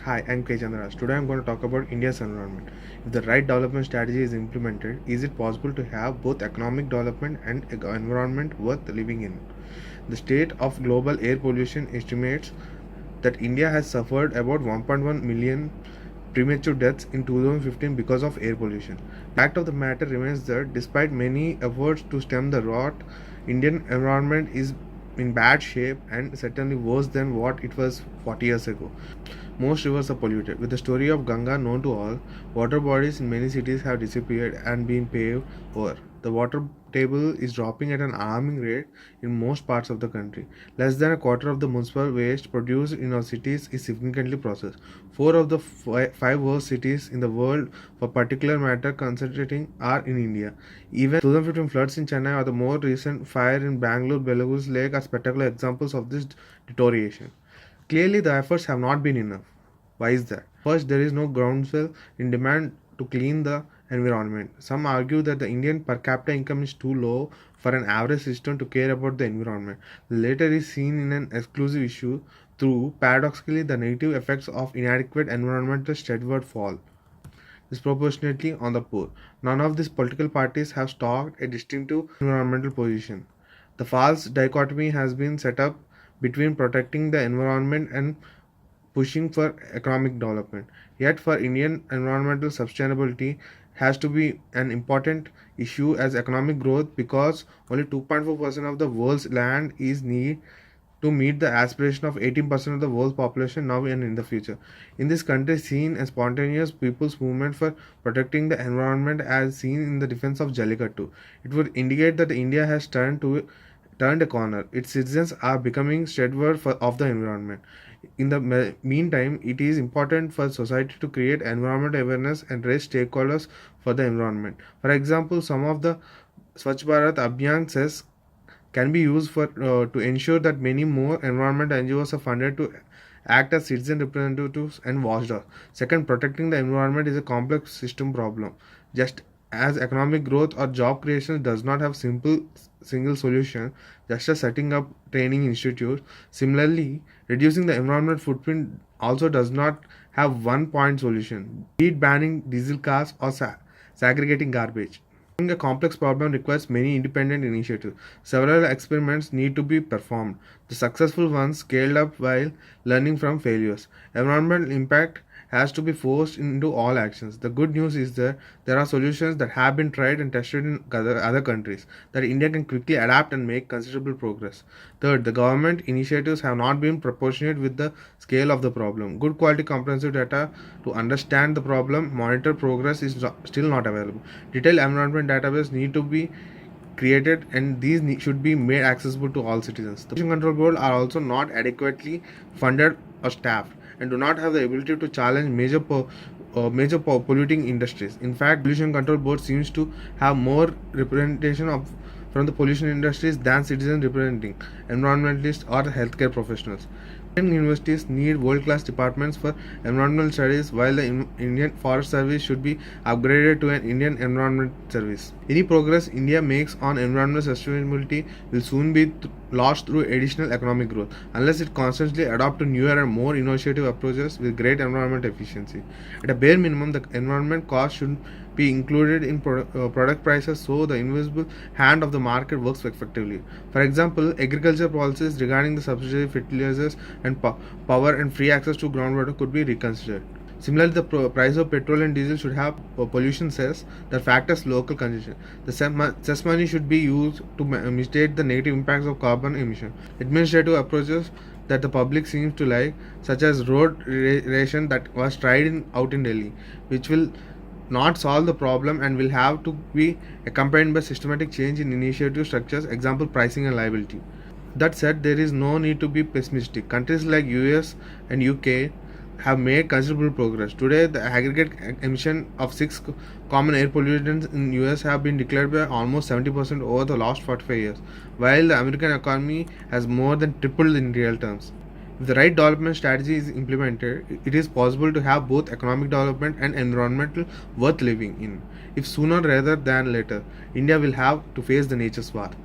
Hi, I'm K. Chandraraj. Today I'm going to talk about India's environment. If the right development strategy is implemented, is it possible to have both economic development and environment worth living in? The state of global air pollution estimates that India has suffered about 1.1 million premature deaths in 2015 because of air pollution. The fact of the matter remains that despite many efforts to stem the rot, Indian environment is in bad shape and certainly worse than what it was 40 years ago. Most rivers are polluted. With the story of Ganga known to all, water bodies in many cities have disappeared and been paved over. The water table is dropping at an alarming rate in most parts of the country. Less than a quarter of the municipal waste produced in our cities is significantly processed. Four of the five worst cities in the world, for particular matter, concentrating are in India. Even 2015 floods in Chennai or the more recent fire in Bangalore Belarus Lake are spectacular examples of this deterioration. Clearly, the efforts have not been enough. Why is that? First, there is no groundswell in demand to clean the environment. Some argue that the Indian per capita income is too low for an average citizen to care about the environment. The latter is seen in an exclusive issue through, paradoxically, the negative effects of inadequate environmental steward fall disproportionately on the poor. None of these political parties have stalked a distinctive environmental position. The false dichotomy has been set up between protecting the environment and pushing for economic development. Yet, for Indian environmental sustainability has to be an important issue as economic growth because only 2.4% of the world's land is needed to meet the aspiration of 18% of the world's population now and in the future. In this country, seen a spontaneous people's movement for protecting the environment as seen in the defense of Jallikattu. It would indicate that India has turned a corner. Its citizens are becoming of the environment. In the meantime, it is important for society to create environmental awareness and raise stakeholders for the environment. For example, some of the Swachh Bharat Abhiyan says can be used for to ensure that many more environment NGOs are funded to act as citizen representatives and watchdogs. Second, protecting the environment is a complex system problem. Just as economic growth or job creation does not have single solution, just as setting up training institutes. Similarly, reducing the environment footprint also does not have one point solution, be it banning diesel cars or segregating garbage. A complex problem requires many independent initiatives. Several experiments need to be performed. The successful ones scaled up while learning from failures. Environmental impact has to be forced into all actions. The good news is that there are solutions that have been tried and tested in other countries that India can quickly adapt and make considerable progress. Third, the government initiatives have not been proportionate with the scale of the problem. Good quality comprehensive data to understand the problem, monitor progress is still not available. Detailed environment database need to be created and these should be made accessible to all citizens. The Pollution Control Board are also not adequately funded or staffed and do not have the ability to challenge major polluting industries. In fact, Pollution Control Board seems to have more representation from the pollution industries than citizens representing environmentalists or healthcare professionals. Indian universities need world-class departments for environmental studies, while the Indian Forest Service should be upgraded to an Indian Environment Service. Any progress India makes on environmental sustainability will soon be lost through additional economic growth, unless it constantly adopts newer and more innovative approaches with great environmental efficiency. At a bare minimum, the environment cost should be included in product prices so the invisible hand of the market works effectively. For example, agriculture policies regarding the subsidy fertilizers and power and free access to groundwater could be reconsidered. Similarly, the price of petrol and diesel should have pollution cess that factors local congestion. The cess money should be used to mitigate the negative impacts of carbon emission. Administrative approaches that the public seems to like, such as road ration that was tried out in Delhi, which will not solve the problem and will have to be accompanied by systematic change in initiative structures, example pricing and liability. That said, there is no need to be pessimistic. Countries like US and UK have made considerable progress. Today, the aggregate emission of 6 common air pollutants in US have been declared by almost 70% over the last 45 years, while the American economy has more than tripled in real terms. If the right development strategy is implemented, it is possible to have both economic development and environmental worth living in. If sooner rather than later, India will have to face the nature's wrath.